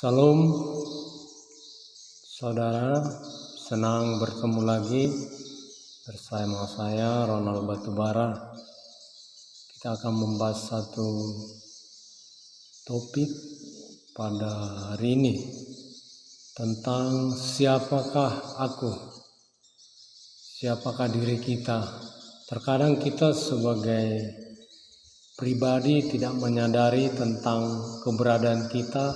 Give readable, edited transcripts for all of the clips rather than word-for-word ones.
Salam saudara, senang bertemu lagi bersama saya Ronald Batubara. Kita akan membahas satu topik pada hari ini tentang siapakah aku, siapakah diri kita. Terkadang kita sebagai pribadi tidak menyadari tentang keberadaan kita,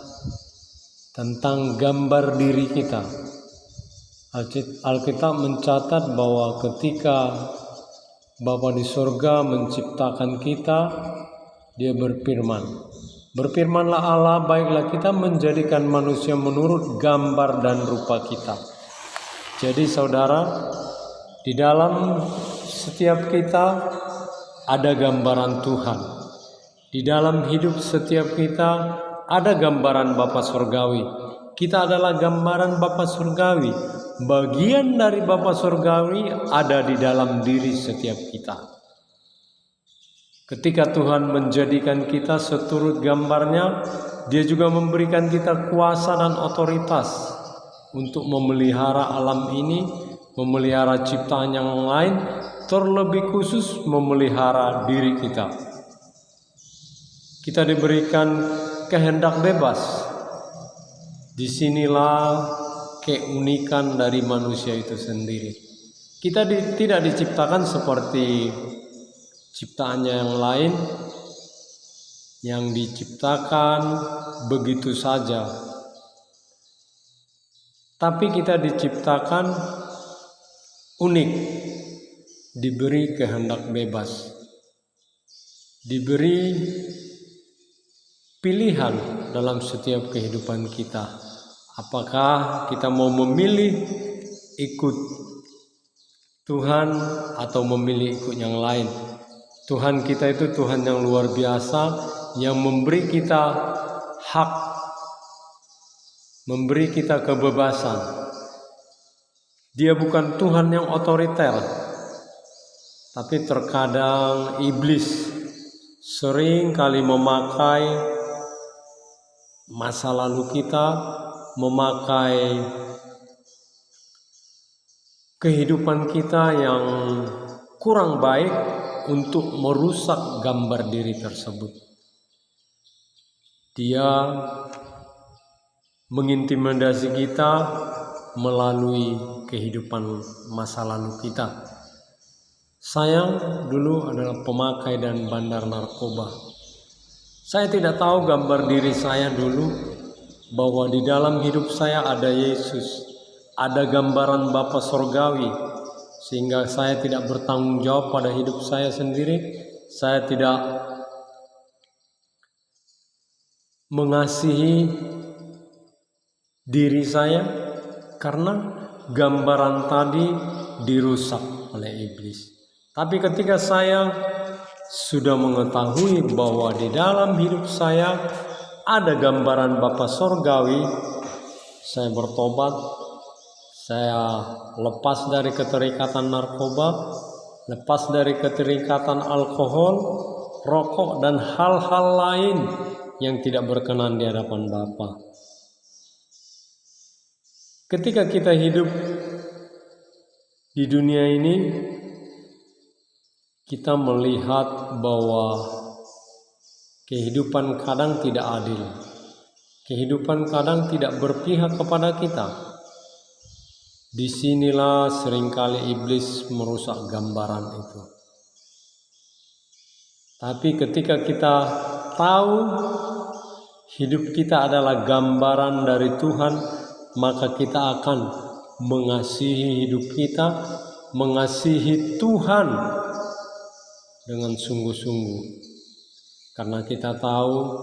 tentang gambar diri kita. Alkitab mencatat bahwa ketika Bapa di surga menciptakan kita, Dia berfirman, "Berfirmanlah Allah, baiklah kita menjadikan manusia menurut gambar dan rupa kita." Jadi saudara, di dalam setiap kita ada gambaran Tuhan. Di dalam hidup setiap kita ada gambaran Bapa Surgawi. Kita adalah gambaran Bapa Surgawi. Bagian dari Bapa Surgawi ada di dalam diri setiap kita. Ketika Tuhan menjadikan kita seturut gambarnya, Dia juga memberikan kita kuasa dan otoritas untuk memelihara alam ini, memelihara ciptaan yang lain, terlebih khusus memelihara diri kita. Kita diberikan kehendak bebas. Disinilah keunikan dari manusia itu sendiri. Kita tidak diciptakan seperti ciptaannya yang lain, yang diciptakan begitu saja. Tapi kita diciptakan unik, diberi kehendak bebas, diberi pilihan dalam setiap kehidupan kita. Apakah kita mau memilih ikut Tuhan atau memilih ikut yang lain? Tuhan kita itu Tuhan yang luar biasa, yang memberi kita hak, memberi kita kebebasan. Dia bukan Tuhan yang otoriter, tapi terkadang iblis sering kali memakai masa lalu kita, memakai kehidupan kita yang kurang baik untuk merusak gambar diri tersebut. Dia mengintimidasi kita melalui kehidupan masa lalu kita. Saya dulu adalah pemakai dan bandar narkoba. Saya tidak tahu gambar diri saya dulu, bahwa di dalam hidup saya ada Yesus, ada gambaran Bapa Surgawi, sehingga saya tidak bertanggung jawab pada hidup saya sendiri. Saya tidak mengasihi diri saya karena gambaran tadi dirusak oleh iblis. Tapi ketika saya sudah mengetahui bahwa di dalam hidup saya ada gambaran Bapa Surgawi, saya bertobat, saya lepas dari keterikatan narkoba, lepas dari keterikatan alkohol, rokok, dan hal-hal lain yang tidak berkenan di hadapan Bapa. Ketika kita hidup di dunia ini, kita melihat bahwa kehidupan kadang tidak adil. Kehidupan kadang tidak berpihak kepada kita. Disinilah seringkali iblis merusak gambaran itu. Tapi ketika kita tahu hidup kita adalah gambaran dari Tuhan, maka kita akan mengasihi hidup kita, mengasihi Tuhan dengan sungguh-sungguh. Karena kita tahu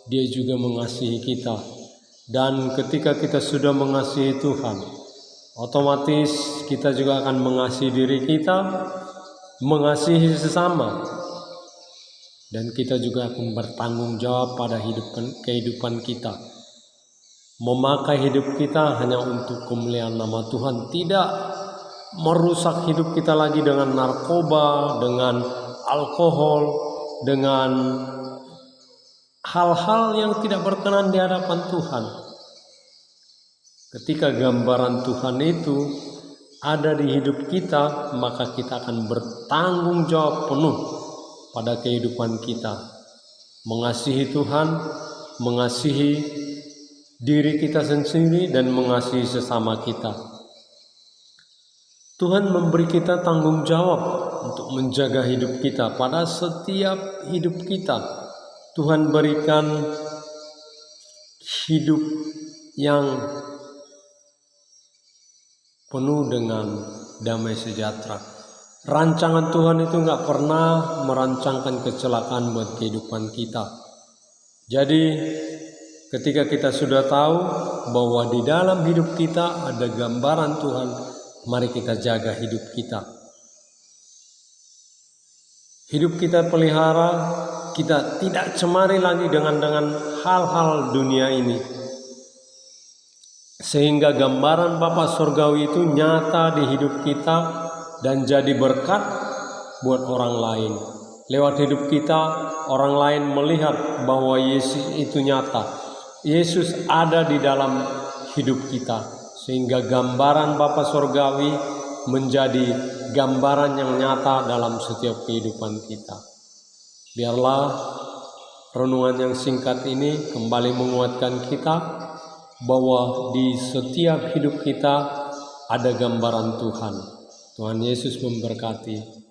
Dia juga mengasihi kita. Dan ketika kita sudah mengasihi Tuhan, otomatis kita juga akan mengasihi diri kita, mengasihi sesama. Dan kita juga akan bertanggung jawab pada kehidupan kita. Memakai hidup kita hanya untuk kemuliaan nama Tuhan. Tidak merusak hidup kita lagi dengan narkoba, dengan alkohol, dengan hal-hal yang tidak berkenan di hadapan Tuhan. Ketika gambaran Tuhan itu ada di hidup kita, maka kita akan bertanggung jawab penuh pada kehidupan kita. Mengasihi Tuhan, mengasihi diri kita sendiri, dan mengasihi sesama kita. Tuhan memberi kita tanggung jawab untuk menjaga hidup kita. Pada setiap hidup kita, Tuhan berikan hidup yang penuh dengan damai sejahtera. Rancangan Tuhan itu nggak pernah merancangkan kecelakaan buat kehidupan kita. Jadi ketika kita sudah tahu bahwa di dalam hidup kita ada gambaran Tuhan, mari kita jaga hidup kita. Hidup kita pelihara, kita tidak cemari lagi dengan hal-hal dunia ini. Sehingga gambaran Bapa Surgawi itu nyata di hidup kita dan jadi berkat buat orang lain. Lewat hidup kita, orang lain melihat bahwa Yesus itu nyata. Yesus ada di dalam hidup kita. Sehingga gambaran Bapa Surgawi menjadi gambaran yang nyata dalam setiap kehidupan kita. Biarlah renungan yang singkat ini kembali menguatkan kita bahwa di setiap hidup kita ada gambaran Tuhan. Tuhan Yesus memberkati.